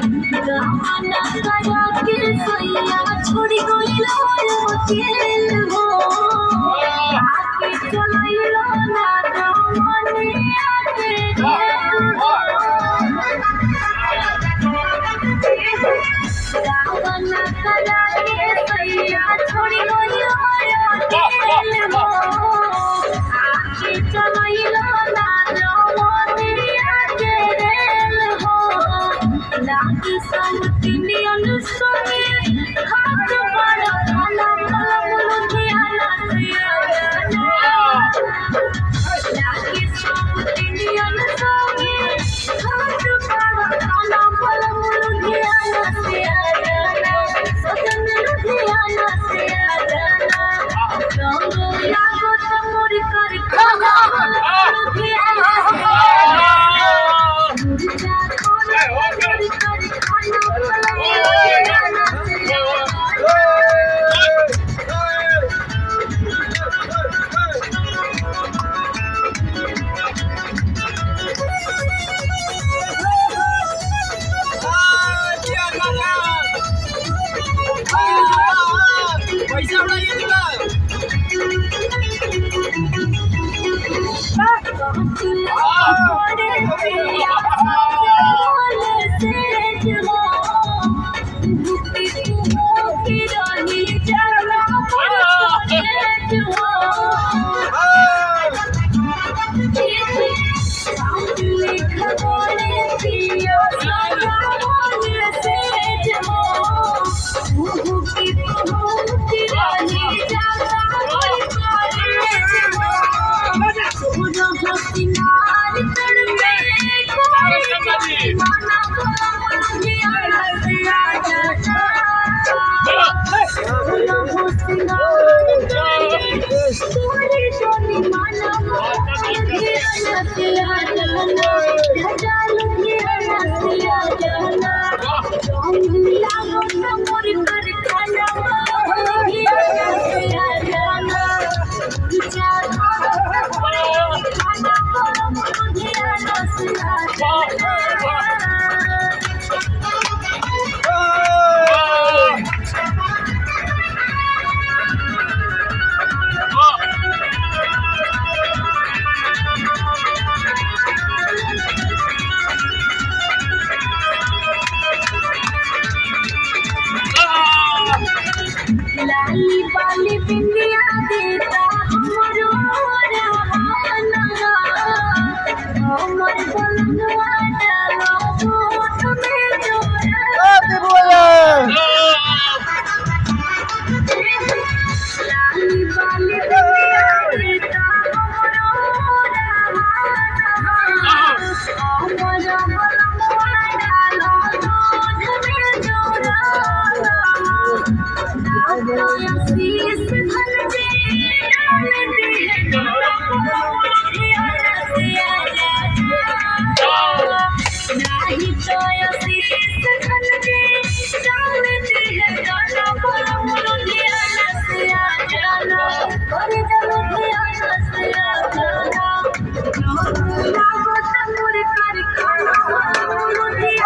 गाना करा के सैया छोड़ी गइलो अकेल हो आके चलैलो ना रमनिया के रेल हो गाना करा के सैया छोड़ी गइलो अकेल हो आके चलैलो ना रमनिया के रेल हो लागी समतिनियन सोए हाथ बड़ा खाना पलमुल धियाना सिया लागी समतिनियन सोए हाथ बड़ा खाना पलमुल धियाना सिया सजन धियाना सिया रंग लागो तमोर कर खाना पलमुल धियाना मुर्जा खोले कर खाना पलमुल धियाना सिया पैसा उड़ाइए लाली बाली बिंदिया देता हमरो रहाना हमर बलनुआ डालो होठ में जोरा लाली बाली बिंदिया देता हमरो रहाना हमर बलनुआ डालो होठ में जोरा शीश धर दे डाल दे नाही तो शीश धर दे डाल दे गाना पलमुल धियाना सिया जाना कर जलो धियाना सिया जाना लागो तमुर कर खाना पलमुल धियाना